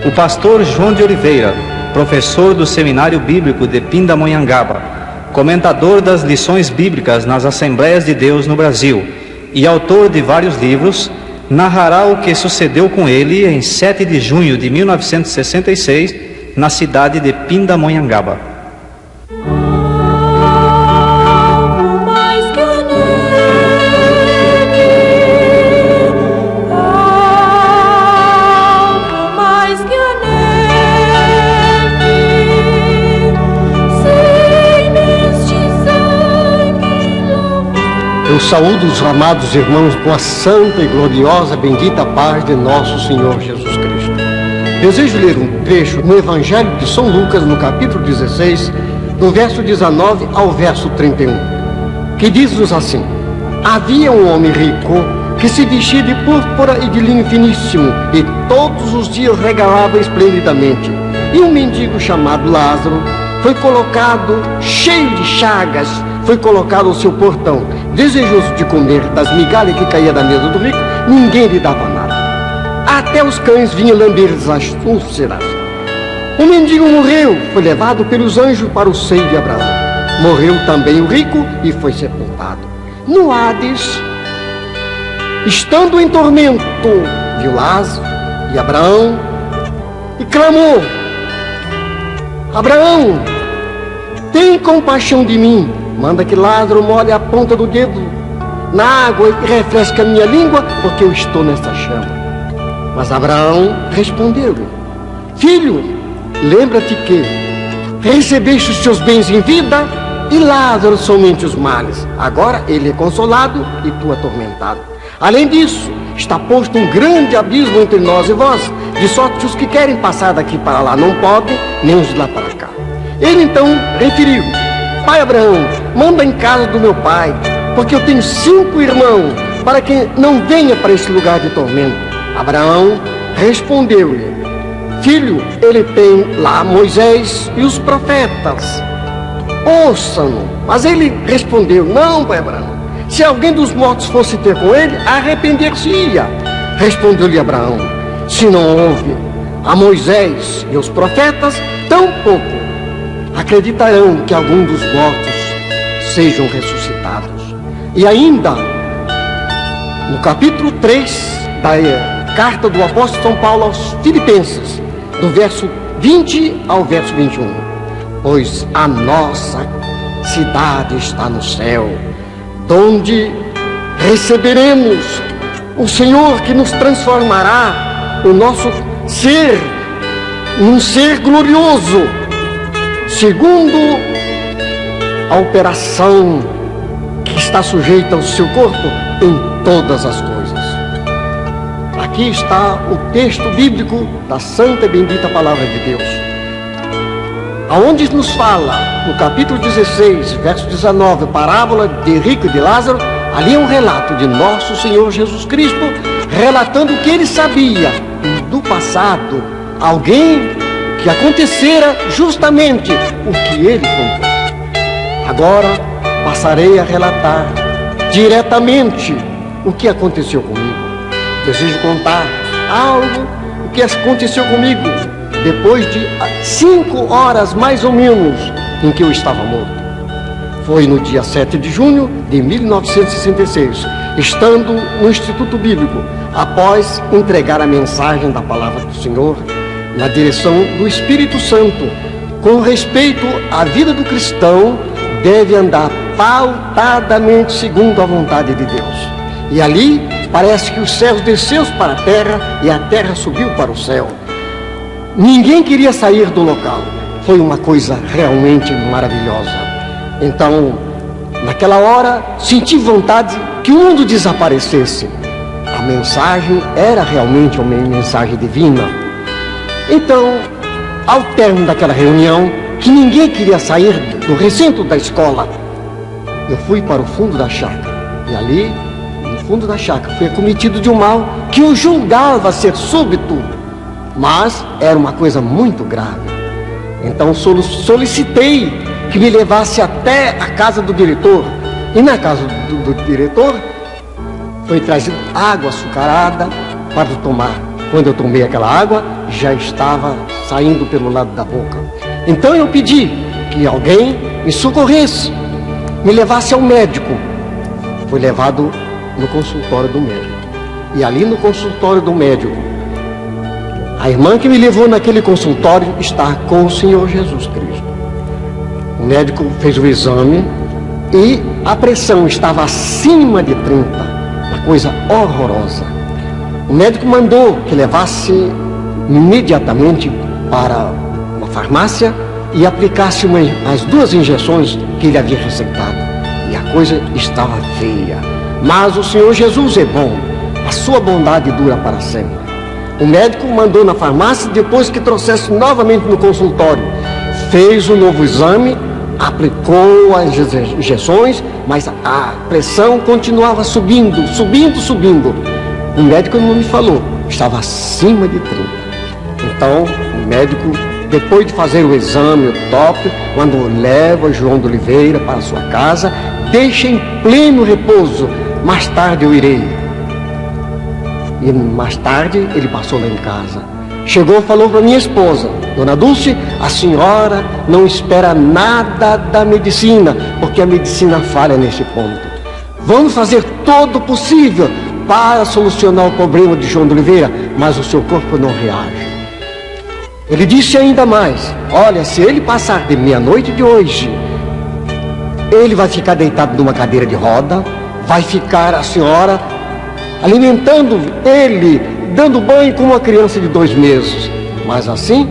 o pastor João de Oliveira, professor do Seminário Bíblico de Pindamonhangaba, comentador das lições bíblicas nas Assembleias de Deus no Brasil e autor de vários livros, narrará o que sucedeu com ele em 7 de junho de 1966, na cidade de Pindamonhangaba. Eu saúdo os amados irmãos com a santa e gloriosa bendita paz de nosso Senhor Jesus Cristo. Desejo ler um trecho no Evangelho de São Lucas, no capítulo 16, do verso 19 ao verso 31, que diz-nos assim: havia um homem rico que se vestia de púrpura e de linho finíssimo e todos os dias regalava esplendidamente. E um mendigo chamado Lázaro foi colocado, cheio de chagas, foi colocado ao seu portão. Desejoso de comer das migalhas que caía da mesa do rico, ninguém lhe dava nada. Até os cães vinham lamber as úlceras. O mendigo morreu, foi levado pelos anjos para o seio de Abraão. Morreu também o rico e foi sepultado. No Hades, estando em tormento, viu Lázaro e Abraão e clamou: Abraão, tem compaixão de mim. Manda que Lázaro molhe a ponta do dedo na água e refresque a minha língua, porque eu estou nessa chama. Mas Abraão respondeu-lhe: filho, lembra-te que recebeste os teus bens em vida e Lázaro somente os males. Agora ele é consolado e tu atormentado. Além disso, está posto um grande abismo entre nós e vós, de sorte que os que querem passar daqui para lá não podem, nem os de lá para cá. Ele então referiu: pai Abraão, manda em casa do meu pai, porque eu tenho 5 irmãos, para que não venha para esse lugar de tormento. Abraão respondeu-lhe: filho, ele tem lá Moisés e os profetas, ouçam-no. Mas ele respondeu: não, pai Abraão, se alguém dos mortos fosse ter com ele, arrepender-se-ia. Respondeu-lhe Abraão: se não houve a Moisés e os profetas, tampouco acreditarão que algum dos mortos sejam ressuscitados. E ainda, no capítulo 3 da carta do apóstolo São Paulo aos Filipenses, do verso 20 ao verso 21, pois a nossa cidade está no céu, donde receberemos o Senhor, que nos transformará o nosso ser num ser glorioso, segundo a operação que está sujeita ao seu corpo em todas as coisas. Aqui está o texto bíblico da santa e bendita palavra de Deus, aonde nos fala, no capítulo 16, verso 19, parábola de rico e de Lázaro. Ali é um relato de nosso Senhor Jesus Cristo, relatando o que ele sabia do passado, alguém que acontecera justamente o que ele contou. Agora passarei a relatar diretamente o que aconteceu comigo. Desejo contar algo o que aconteceu comigo depois de 5 horas mais ou menos em que eu estava morto. Foi no dia 7 de junho de 1966, estando no Instituto Bíblico, após entregar a mensagem da palavra do Senhor na direção do Espírito Santo, com respeito à vida do cristão, deve andar pautadamente segundo a vontade de Deus. E ali parece que os céus desceram para a terra e a terra subiu para o céu. Ninguém queria sair do local. Foi uma coisa realmente maravilhosa. Então, naquela hora, senti vontade que o mundo desaparecesse. A mensagem era realmente uma mensagem divina. Então, ao término daquela reunião, que ninguém queria sair do recinto da escola, eu fui para o fundo da chácara. E ali, no fundo da chácara, fui acometido de um mal que eu julgava ser súbito, mas era uma coisa muito grave. Então solicitei que me levasse até a casa do diretor. E na casa do diretor foi trazida água açucarada para tomar. Quando eu tomei aquela água, já estava saindo pelo lado da boca. Então eu pedi que alguém me socorresse, me levasse ao médico. Fui levado no consultório do médico. E ali no consultório do médico, a irmã que me levou naquele consultório está com o Senhor Jesus Cristo. O médico fez o exame e a pressão estava acima de 30, uma coisa horrorosa. O médico mandou que levasse imediatamente para uma farmácia e aplicasse as 2 injeções que ele havia receitado. E a coisa estava feia. Mas o Senhor Jesus é bom, a sua bondade dura para sempre. O médico mandou na farmácia, depois que trouxesse novamente no consultório, fez um novo exame, aplicou as injeções, mas a pressão continuava subindo. O médico não me falou, estava acima de 30. Então, o médico, depois de fazer o exame, o toque, quando leva João de Oliveira para a sua casa, deixa em pleno repouso. Mais tarde eu irei. E mais tarde ele passou lá em casa. Chegou e falou para minha esposa: Dona Dulce, a senhora não espera nada da medicina, porque a medicina falha nesse ponto. Vamos fazer todo o possível para solucionar o problema de João de Oliveira, mas o seu corpo não reage. Ele disse ainda mais: olha, se ele passar de meia-noite de hoje, ele vai ficar deitado numa cadeira de roda, vai ficar a senhora alimentando ele, dando banho como uma criança de 2 meses. Mas assim,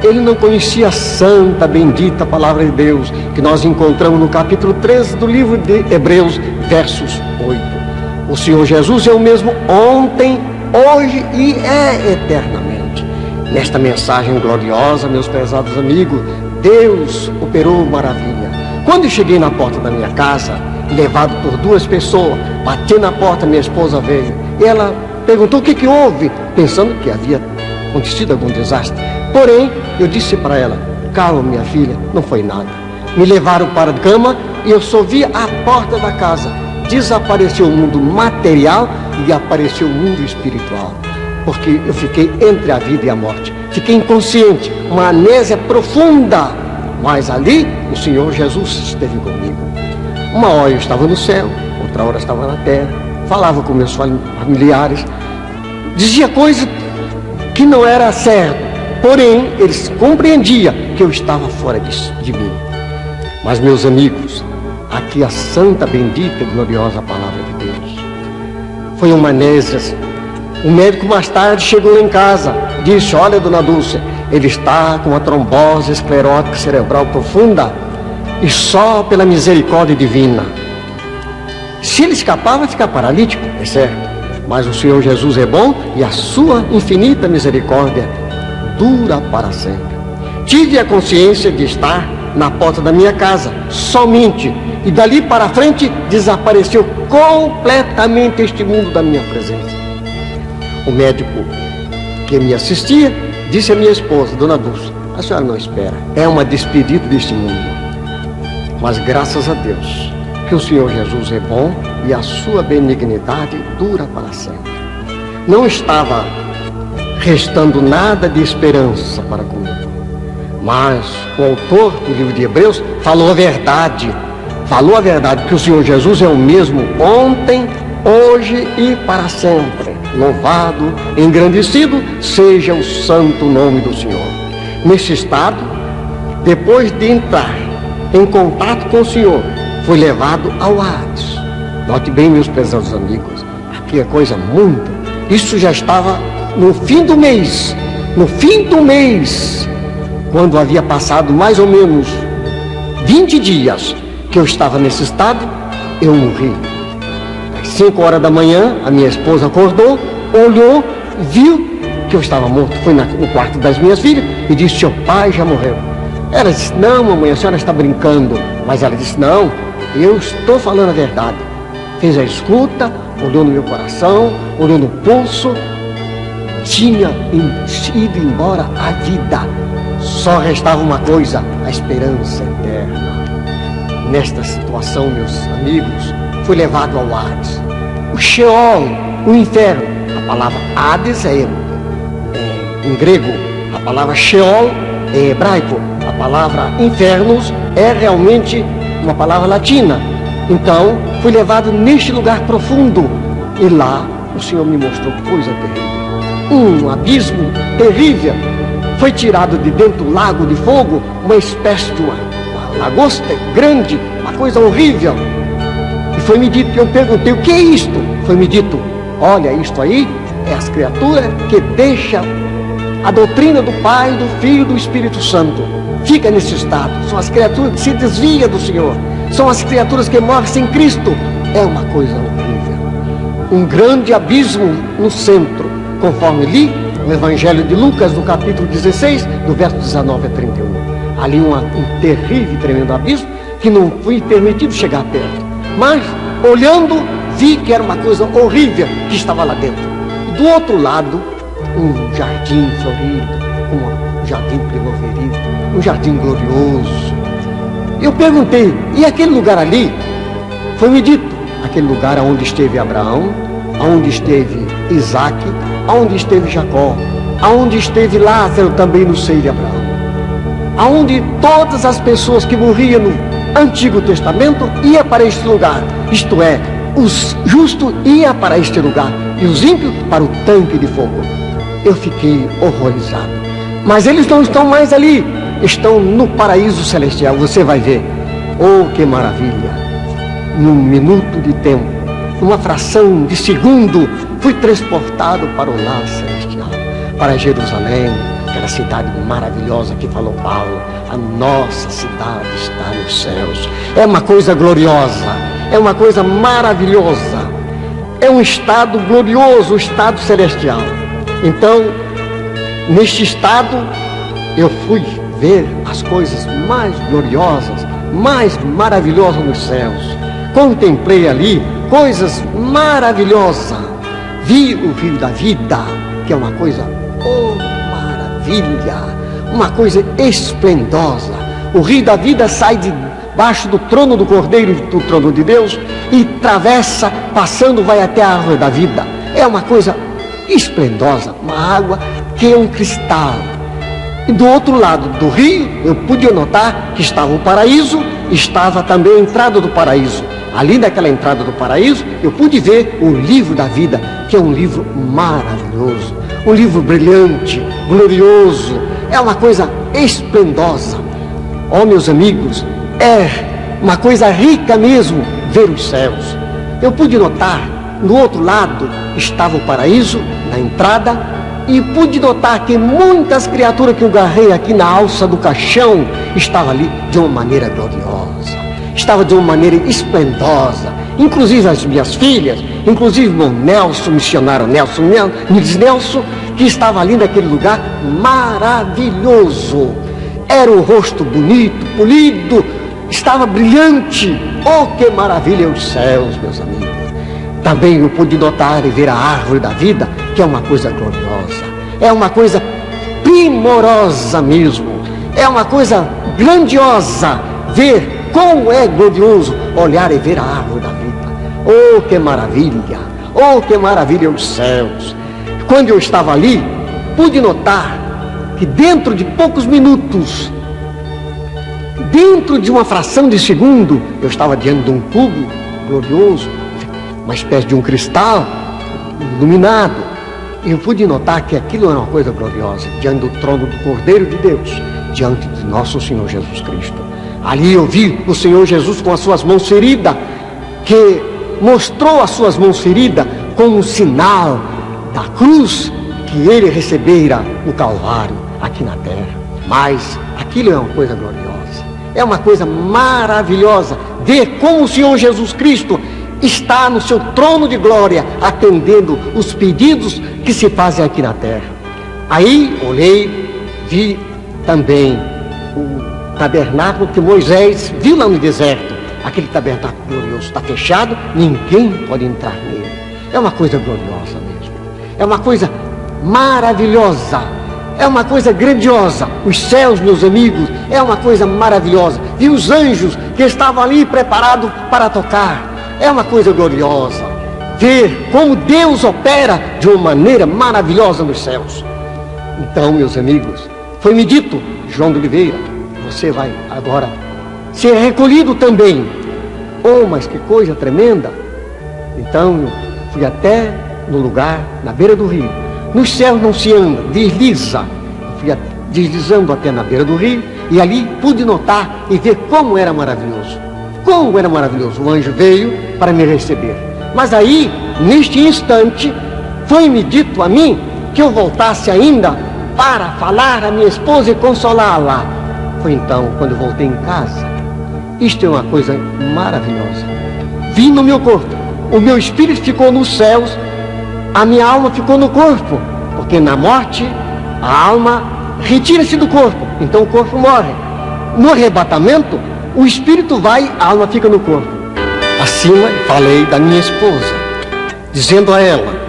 ele não conhecia a santa, bendita palavra de Deus, que nós encontramos no capítulo 13 do livro de Hebreus, versos 8. O Senhor Jesus é o mesmo ontem, hoje e é eternamente. Nesta mensagem gloriosa, meus prezados amigos, Deus operou maravilha. Quando eu cheguei na porta da minha casa, levado por 2 pessoas, bati na porta, minha esposa veio. E ela perguntou o que houve, pensando que havia acontecido algum desastre. Porém, eu disse para ela: calma, minha filha, não foi nada. Me levaram para a cama e eu só vi a porta da casa. Desapareceu o mundo material e apareceu o mundo espiritual. Porque eu fiquei entre a vida e a morte. Fiquei inconsciente, uma amnésia profunda. Mas ali, o Senhor Jesus esteve comigo. Uma hora eu estava no céu, outra hora eu estava na terra. Falava com meus familiares. Dizia coisas que não era certo. Porém, eles compreendiam que eu estava fora de mim. Mas, meus amigos, aqui a santa, bendita e gloriosa palavra de Deus. Foi uma amnésia. O médico mais tarde chegou em casa, disse: olha, Dona Dulce, ele está com uma trombose esclerótica cerebral profunda e só pela misericórdia divina. Se ele escapar, vai ficar paralítico, é certo. Mas o Senhor Jesus é bom e a sua infinita misericórdia dura para sempre. Tive a consciência de estar na porta da minha casa, somente, e dali para frente desapareceu completamente este mundo da minha presença. O médico que me assistia disse à minha esposa: Dona Dulce, a senhora não espera, é uma despedida deste mundo. Mas graças a Deus que o Senhor Jesus é bom e a sua benignidade dura para sempre. Não estava restando nada de esperança para comigo. Mas o autor do livro de Hebreus falou a verdade, que o Senhor Jesus é o mesmo ontem, hoje e para sempre. Louvado, engrandecido seja o santo nome do Senhor. Nesse estado, depois de entrar em contato com o Senhor, foi levado ao Hades. Note bem, meus prezados amigos, aqui é coisa muito. Isso já estava no fim do mês. Quando havia passado mais ou menos 20 dias que eu estava nesse estado, eu morri. Às 5 horas da manhã, a minha esposa acordou, olhou, viu que eu estava morto. Foi no quarto das minhas filhas e disse: seu pai já morreu. Ela disse: não, mamãe, a senhora está brincando. Mas ela disse: não, eu estou falando a verdade. Fez a escuta, olhou no meu coração, olhou no pulso. Tinha ido embora a vida. Só restava uma coisa: a esperança eterna. Nesta situação, meus amigos, fui levado ao Hades. O Sheol, o inferno. A palavra Hades é Em grego, a palavra Sheol, em hebraico, a palavra infernos, é realmente uma palavra latina. Então, fui levado neste lugar profundo e lá o Senhor me mostrou coisa terrível. Um abismo terrível. Foi tirado de dentro do lago de fogo uma espécie de uma lagosta grande, uma coisa horrível. E foi me dito, eu perguntei, o que é isto? Foi me dito, olha, isto aí é as criaturas que deixam a doutrina do Pai, do Filho e do Espírito Santo. Fica nesse estado. São as criaturas que se desviam do Senhor. São as criaturas que morrem sem Cristo. É uma coisa horrível. Um grande abismo no centro, conforme li no Evangelho de Lucas, no capítulo 16, do verso 19 a 31. Ali um terrível e tremendo abismo que não fui permitido chegar perto. Mas, olhando, vi que era uma coisa horrível que estava lá dentro. Do outro lado, um jardim florido, um jardim primaveril, um jardim glorioso. Eu perguntei, e aquele lugar ali? Foi me dito, aquele lugar onde esteve Abraão, onde esteve Isaac, onde esteve Jacó, onde esteve Lázaro também no seio de Abraão, onde todas as pessoas que morriam no Antigo Testamento iam para este lugar, isto é, os justos iam para este lugar e os ímpios para o tanque de fogo. Eu fiquei horrorizado. Mas eles não estão mais ali, estão no paraíso celestial, você vai ver. Oh, que maravilha! Num minuto de tempo, numa fração de segundo, fui transportado para o lar celestial, para Jerusalém, aquela cidade maravilhosa que falou Paulo. A nossa cidade está nos céus. É uma coisa gloriosa, é uma coisa maravilhosa, é um estado glorioso, o estado celestial. Então, neste estado, eu fui ver as coisas mais gloriosas, mais maravilhosas nos céus. Contemplei ali coisas maravilhosas. Vi o rio da vida, que é uma coisa, oh, maravilha, uma coisa esplendosa. O rio da vida sai debaixo do trono do Cordeiro, do trono de Deus, e atravessa, passando, vai até a árvore da vida. É uma coisa esplendosa, uma água que é um cristal. E do outro lado do rio, eu pude notar que estava o paraíso, estava também a entrada do paraíso. Ali naquela entrada do paraíso, eu pude ver o livro da vida, que é um livro maravilhoso, um livro brilhante, glorioso, é uma coisa esplendosa. Oh, meus amigos, é uma coisa rica mesmo ver os céus. Eu pude notar, no outro lado estava o paraíso, na entrada, e pude notar que muitas criaturas que eu agarrei aqui na alça do caixão estavam ali de uma maneira gloriosa, estava de uma maneira esplendosa, inclusive as minhas filhas, inclusive o meu Nelson, missionário Nelson, que estava ali naquele lugar maravilhoso. Era o rosto bonito, polido, estava brilhante. Oh, que maravilha os céus, meus amigos. Também eu pude notar e ver a árvore da vida, que é uma coisa gloriosa, é uma coisa primorosa mesmo, é uma coisa grandiosa, ver como é glorioso olhar e ver a árvore da vida. Oh, que maravilha! Oh, que maravilha os céus! Quando eu estava ali, pude notar que dentro de poucos minutos, dentro de uma fração de segundo, eu estava diante de um cubo glorioso, uma espécie de um cristal iluminado. E eu pude notar que aquilo era uma coisa gloriosa, diante do trono do Cordeiro de Deus, diante de nosso Senhor Jesus Cristo. Ali eu vi o Senhor Jesus com as suas mãos feridas, que mostrou as suas mãos feridas como um sinal da cruz que ele recebera no Calvário, aqui na terra. Mas aquilo é uma coisa gloriosa, é uma coisa maravilhosa, ver como o Senhor Jesus Cristo está no seu trono de glória, atendendo os pedidos que se fazem aqui na terra. Aí olhei, vi também o tabernáculo que Moisés viu lá no deserto. Aquele tabernáculo glorioso está fechado, ninguém pode entrar nele. É uma coisa gloriosa mesmo, é uma coisa maravilhosa, é uma coisa grandiosa. Os céus, meus amigos, é uma coisa maravilhosa. Vi os anjos que estavam ali preparados para tocar. É uma coisa gloriosa ver como Deus opera de uma maneira maravilhosa nos céus. Então, meus amigos, foi-me dito, João de Oliveira, você vai agora ser recolhido também. Oh, mas que coisa tremenda! Então, eu fui até no lugar, na beira do rio. Nos céus não se anda, desliza. Eu fui deslizando até na beira do rio e ali pude notar e ver como era maravilhoso. Como era maravilhoso. O anjo veio para me receber. Mas aí, neste instante, foi-me dito a mim que eu voltasse ainda para falar à minha esposa e consolá-la. Foi então, quando eu voltei em casa. Isto é uma coisa maravilhosa. Vim no meu corpo. O meu espírito ficou nos céus. A minha alma ficou no corpo. Porque na morte, a alma retira-se do corpo. Então o corpo morre. No arrebatamento, o espírito vai, a alma fica no corpo. Acima, falei da minha esposa, dizendo a ela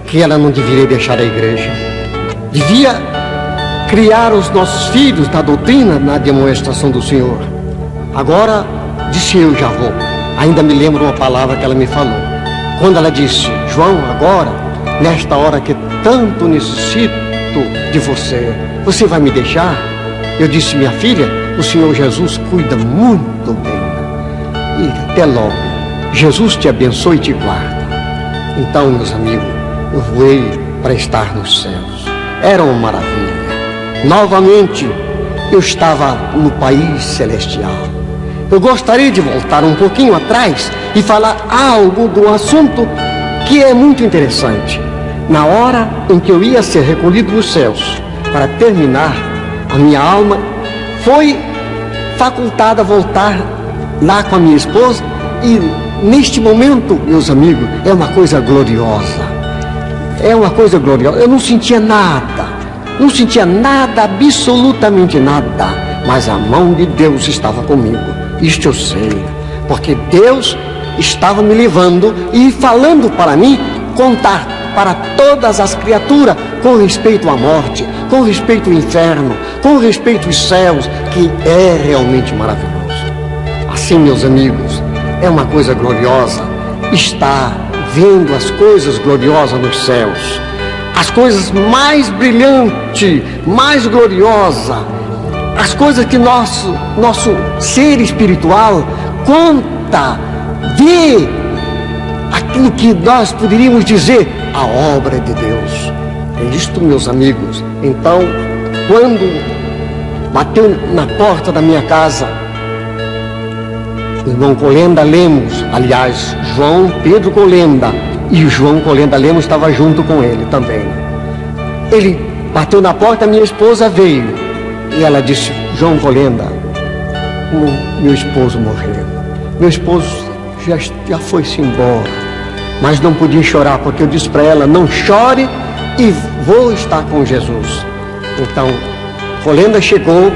que ela não deveria deixar a igreja. Devia criar os nossos filhos na doutrina, na demonstração do Senhor. Agora, disse eu, já vou. Ainda me lembro uma palavra que ela me falou. Quando ela disse, João, agora, nesta hora que tanto necessito de você, você vai me deixar? Eu disse, minha filha, o Senhor Jesus cuida muito bem. E até logo. Jesus te abençoe e te guarda. Então, meus amigos, eu voei para estar nos céus. Era uma maravilha. Novamente, eu estava no país celestial. Eu gostaria de voltar um pouquinho atrás e falar algo do assunto que é muito interessante. Na hora em que eu ia ser recolhido dos céus, para terminar, a minha alma foi facultada a voltar lá com a minha esposa e neste momento, meus amigos, é uma coisa gloriosa. É uma coisa gloriosa. Eu não sentia nada, absolutamente nada, mas a mão de Deus estava comigo. Isto eu sei, porque Deus estava me levando e falando para mim, contar para todas as criaturas com respeito à morte, com respeito ao inferno, com respeito aos céus, que é realmente maravilhoso. Assim, meus amigos, é uma coisa gloriosa estar vendo as coisas gloriosas nos céus, as coisas mais brilhantes, mais gloriosas, as coisas que nosso ser espiritual conta, vê aquilo que nós poderíamos dizer, a obra de Deus. É isto, meus amigos. Então, quando bateu na porta da minha casa, o irmão Colenda Lemos, aliás, João Pedro Colenda, e o João Colenda Lemos estava junto com ele também. Ele bateu na porta, minha esposa veio. E ela disse, João Colenda, meu esposo morreu. Meu esposo já foi-se embora. Mas não podia chorar, porque eu disse para ela, não chore e vou estar com Jesus. Então, Colenda chegou,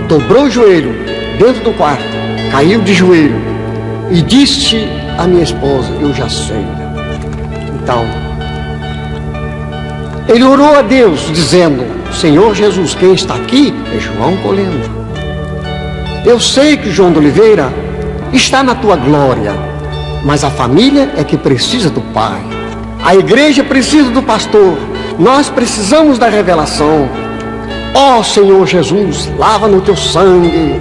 dobrou o joelho dentro do quarto, caiu de joelho e disse à minha esposa, eu já sei. Então, ele orou a Deus, dizendo, Senhor Jesus, quem está aqui é João Colenda. Eu sei que João de Oliveira está na tua glória, mas a família é que precisa do Pai. A igreja precisa do pastor. Nós precisamos da revelação. Ó Senhor Jesus, lava no teu sangue,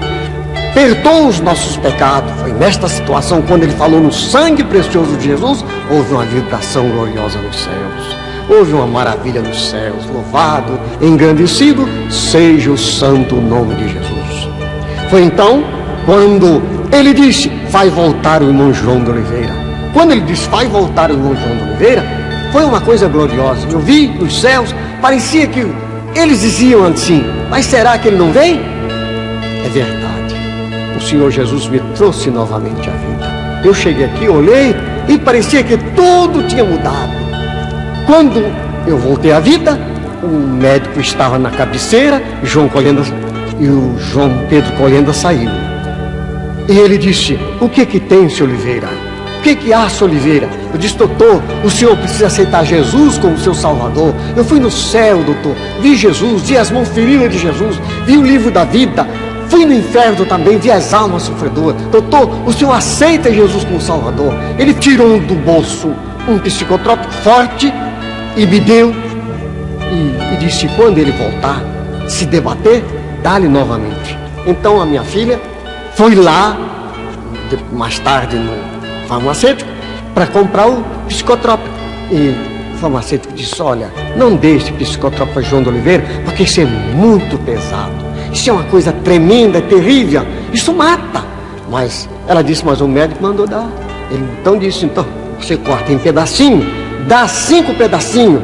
perdoa os nossos pecados. Foi nesta situação, quando ele falou no sangue precioso de Jesus, houve uma vibração gloriosa nos céus. Houve uma maravilha nos céus. Louvado, engrandecido seja o santo nome de Jesus. Foi então quando ele disse, vai voltar o irmão João de Oliveira. Quando ele disse, vai voltar o irmão João de Oliveira, foi uma coisa gloriosa. Eu vi nos céus, parecia que eles diziam assim, mas será que ele não vem? É verdade. O Senhor Jesus me trouxe novamente à vida. Eu cheguei aqui, olhei e parecia que tudo tinha mudado. Quando eu voltei à vida, o médico estava na cabeceira, João Colenda e o João Pedro Colenda saiu. E ele disse, o que tem, Sr. Oliveira? O que há, Sr. Oliveira? Eu disse, doutor, o senhor precisa aceitar Jesus como seu Salvador. Eu fui no céu, doutor, vi Jesus, vi as mãos feridas de Jesus, vi o livro da vida, fui no inferno também, vi as almas sofredoras. Doutor, o senhor aceita Jesus como Salvador? Ele tirou do bolso um psicotrópico forte e me deu. e disse: quando ele voltar, se debater, dá-lhe novamente. Então a minha filha foi lá, mais tarde no farmacêutico, para comprar o psicotrópico. E o farmacêutico disse: olha, não dê esse psicotrópico a João de Oliveira, porque isso é muito pesado. Isso é uma coisa tremenda, terrível. Isso mata. Mas ela disse: mas o médico mandou dar. Ele então disse: então você corta em pedacinho, dá 5 pedacinhos.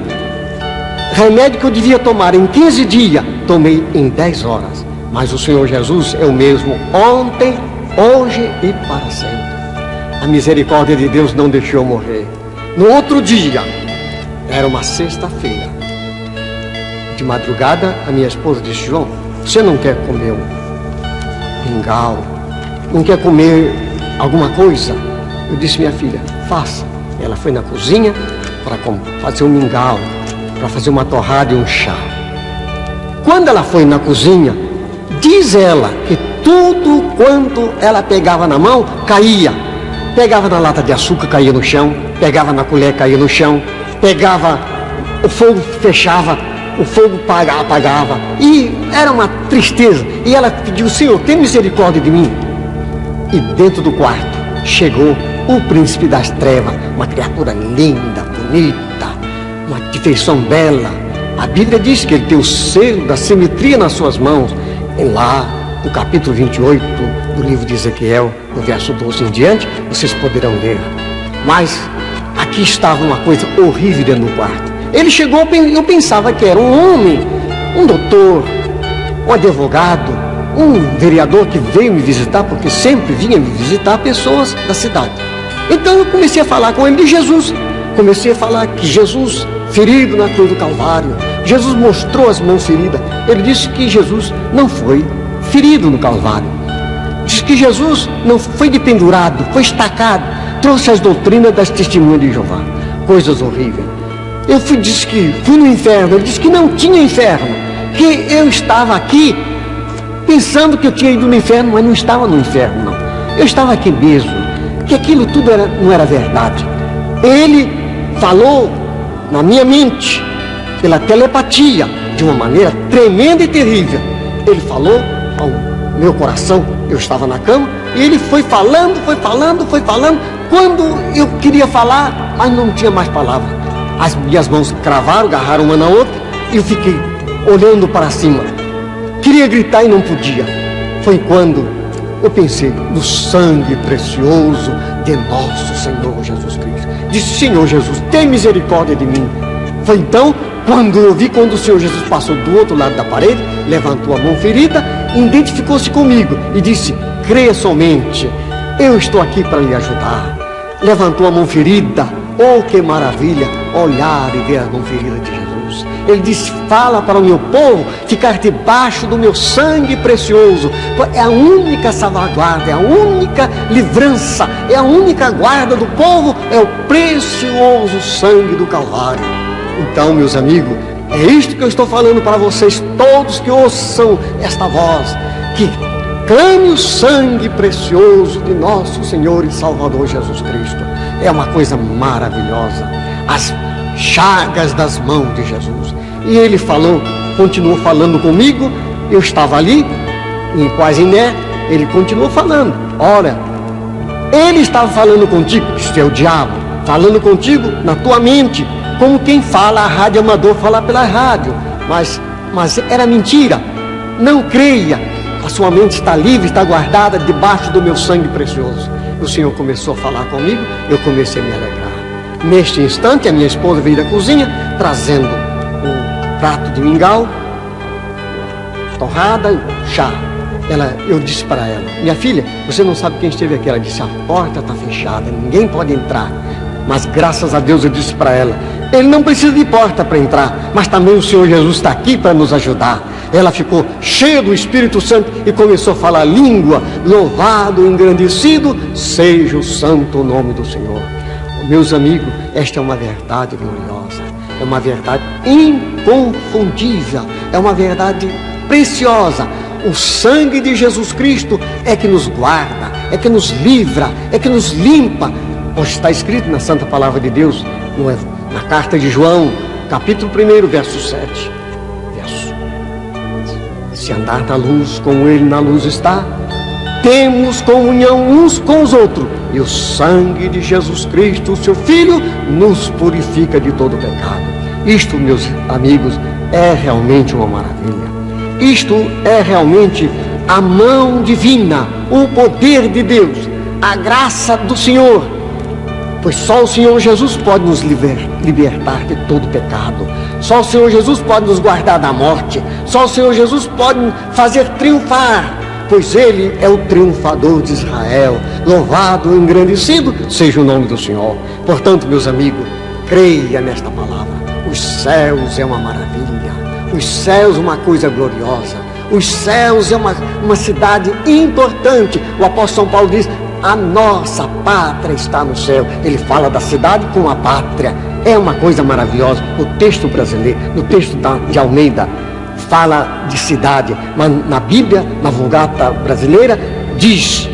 Remédio que eu devia tomar em 15 dias, tomei em 10 horas. Mas o Senhor Jesus é o mesmo ontem, hoje e para sempre. A misericórdia de Deus não deixou eu morrer. No outro dia, era uma sexta-feira, de madrugada, a minha esposa disse: João, você não quer comer um mingau? Não quer comer alguma coisa? Eu disse: minha filha, faça. Ela foi na cozinha para fazer um mingau, para fazer uma torrada e um chá. Quando ela foi na cozinha, diz ela que tudo quanto ela pegava na mão, caía. Pegava na lata de açúcar, caía no chão. Pegava na colher, caía no chão. Pegava, o fogo fechava, o fogo apagava. E era uma tristeza. E ela pediu: Senhor, tem misericórdia de mim. E dentro do quarto chegou o príncipe das trevas, uma criatura linda, bonita, uma de feição bela. A Bíblia diz que ele tem o selo da simetria nas suas mãos. E lá, no capítulo 28 do livro de Ezequiel, no verso 12 em diante, vocês poderão ler. Mas aqui estava uma coisa horrível dentro do quarto. Ele chegou, eu pensava que era um homem, um doutor, um advogado, um vereador que veio me visitar, porque sempre vinha me visitar pessoas da cidade. Então eu comecei a falar com ele de Jesus. Comecei a falar que Jesus, ferido na cruz do Calvário, Jesus mostrou as mãos feridas. Ele disse que Jesus não foi ferido no Calvário. Diz que Jesus não foi dependurado, foi estacado. Trouxe as doutrinas das testemunhas de Jeová. Coisas horríveis. Eu disse que fui no inferno. Ele disse que não tinha inferno. Que eu estava aqui pensando que eu tinha ido no inferno, mas não estava no inferno, não. Eu estava aqui mesmo. Que aquilo tudo não era verdade. Ele falou na minha mente, pela telepatia, de uma maneira tremenda e terrível. Ele falou ao meu coração. Eu estava na cama e ele foi falando. Quando eu queria falar, mas não tinha mais palavra. As minhas mãos cravaram, agarraram uma na outra e eu fiquei olhando para cima. Queria gritar e não podia. Foi quando eu pensei no sangue precioso de nosso Senhor Jesus Cristo. Disse: Senhor Jesus, tem misericórdia de mim. Foi então quando eu vi, quando o Senhor Jesus passou do outro lado da parede, levantou a mão ferida, identificou-se comigo e disse: creia somente, eu estou aqui para lhe ajudar. Levantou a mão ferida. Oh, que maravilha olhar e ver a mão ferida de Jesus. Ele disse: fala para o meu povo ficar debaixo do meu sangue precioso. É a única salvaguarda, é a única livrança, é a única guarda do povo, é o precioso sangue do Calvário. Então, meus amigos, é isto que eu estou falando para vocês todos que ouçam esta voz, que clame o sangue precioso de nosso Senhor e Salvador Jesus Cristo. É uma coisa maravilhosa, as chagas das mãos de Jesus. E ele falou, continuou falando comigo. Eu estava ali, quase né, ele continuou falando. Ora, ele estava falando contigo, isto é o diabo, falando contigo na tua mente, como quem fala a rádio amador falar pela rádio. Mas era mentira. Não creia. A sua mente está livre, está guardada debaixo do meu sangue precioso. O Senhor começou a falar comigo, eu comecei a me alegrar. Neste instante, a minha esposa veio da cozinha, trazendo um prato de mingau, torrada, chá. Eu disse para ela: minha filha, você não sabe quem esteve aqui. Ela disse: a porta está fechada, ninguém pode entrar. Mas graças a Deus, eu disse para ela: ele não precisa de porta para entrar, mas também o Senhor Jesus está aqui para nos ajudar. Ela ficou cheia do Espírito Santo e começou a falar língua. Louvado, engrandecido seja o santo nome do Senhor. Meus amigos, esta é uma verdade gloriosa, é uma verdade inconfundível, é uma verdade preciosa. O sangue de Jesus Cristo é que nos guarda, é que nos livra, é que nos limpa. Pois está escrito na Santa Palavra de Deus, na carta de João, capítulo 1, verso 7. Se andar na luz como Ele na luz está, temos comunhão uns com os outros, e o sangue de Jesus Cristo, seu Filho, nos purifica de todo pecado. Isto, meus amigos, é realmente uma maravilha. Isto é realmente a mão divina, o poder de Deus, a graça do Senhor, pois só o Senhor Jesus pode nos libertar de todo pecado. Só o Senhor Jesus pode nos guardar da morte. Só o Senhor Jesus pode fazer triunfar, pois Ele é o triunfador de Israel. Louvado e engrandecido seja o nome do Senhor. Portanto, meus amigos, creia nesta palavra. Os céus é uma maravilha. Os céus é uma coisa gloriosa. Os céus é uma cidade importante. O apóstolo São Paulo diz: a nossa pátria está no céu. Ele fala da cidade com a pátria. É uma coisa maravilhosa. O texto brasileiro, no texto de Almeida, fala de cidade, mas na Bíblia, na Vulgata brasileira, diz: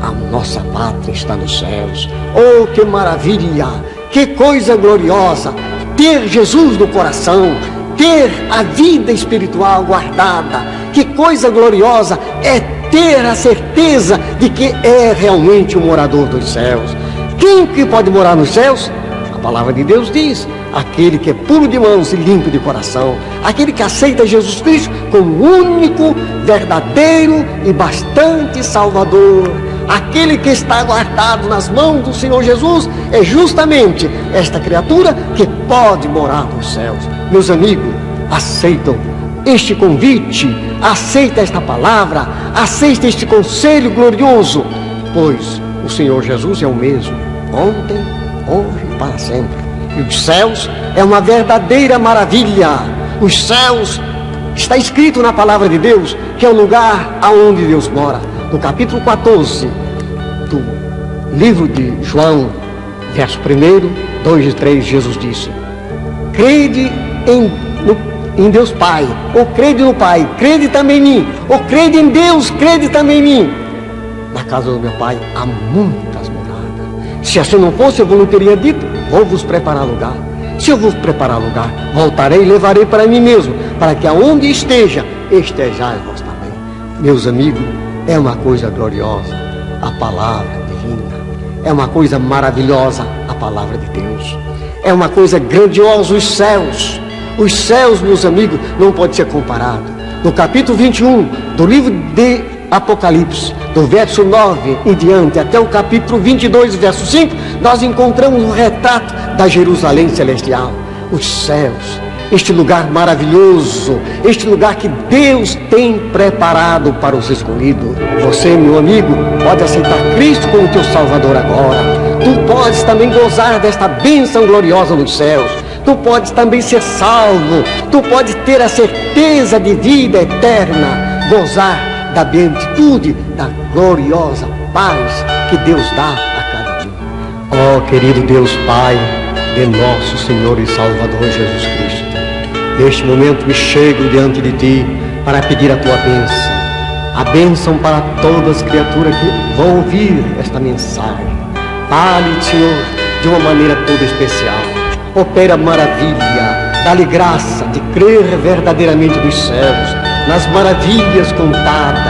a nossa pátria está nos céus. Oh, que maravilha! Que coisa gloriosa! Ter Jesus no coração, ter a vida espiritual guardada. Que coisa gloriosa é ter a certeza de que é realmente um morador dos céus. Quem que pode morar nos céus? A palavra de Deus diz: aquele que é puro de mãos e limpo de coração, aquele que aceita Jesus Cristo como único, verdadeiro e bastante Salvador. Aquele que está guardado nas mãos do Senhor Jesus é justamente esta criatura que pode morar nos céus. Meus amigos, aceitam este convite, aceita esta palavra, aceita este conselho glorioso, pois o Senhor Jesus é o mesmo, ontem, hoje e para sempre. E os céus é uma verdadeira maravilha. Os céus, está escrito na palavra de Deus, que é o lugar aonde Deus mora. No capítulo 14 do livro de João, verso 1, 2 e 3, Jesus disse: crede em Deus Pai, ou crede no Pai, crede também em mim, ou crede em Deus, crede também em mim. Na casa do meu Pai há muitas moradas. Se assim não fosse, eu não teria dito: vou vos preparar lugar. Se eu vos preparar lugar, voltarei e levarei para mim mesmo, para que aonde esteja, estejais vós também. Meus amigos, é uma coisa gloriosa a palavra divina. É uma coisa maravilhosa a palavra de Deus. É uma coisa grandiosa os céus. Os céus, meus amigos, não pode ser comparado. No capítulo 21 do livro de Apocalipse, do verso 9 em diante até o capítulo 22, verso 5, nós encontramos um retrato da Jerusalém celestial. Os céus, este lugar maravilhoso, este lugar que Deus tem preparado para os escolhidos. Você, meu amigo, pode aceitar Cristo como teu Salvador agora. Tu podes também gozar desta bênção gloriosa nos céus. Tu podes também ser salvo. Tu podes ter a certeza de vida eterna, gozar da beatitude, da gloriosa paz que Deus dá a cada um. Ó querido Deus Pai de nosso Senhor e Salvador Jesus Cristo, neste momento me chego diante de Ti para pedir a Tua bênção, a bênção para todas as criaturas que vão ouvir esta mensagem. Fale, Senhor, de uma maneira toda especial. Opera maravilha, dá-lhe graça de crer verdadeiramente nos céus, nas maravilhas contadas,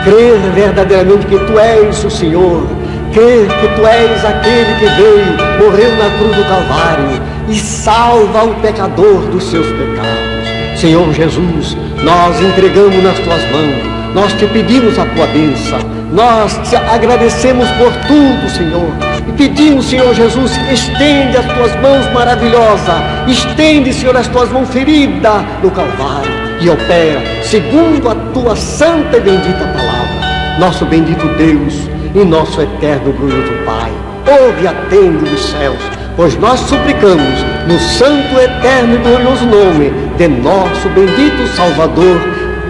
crer verdadeiramente que Tu és o Senhor, crer que Tu és aquele que veio, morreu na cruz do Calvário e salva o pecador dos seus pecados. Senhor Jesus, nós entregamos nas Tuas mãos, nós Te pedimos a Tua bênção, nós Te agradecemos por tudo, Senhor, e pedimos, Senhor Jesus, estende as Tuas mãos maravilhosas, estende, Senhor, as Tuas mãos feridas no Calvário, e opera segundo a Tua santa e bendita palavra. Nosso bendito Deus e nosso eterno glorioso Pai, ouve e atende dos céus, pois nós suplicamos no santo, eterno e glorioso nome de nosso bendito Salvador,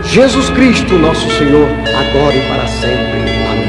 Jesus Cristo, nosso Senhor, agora e para sempre. Amém.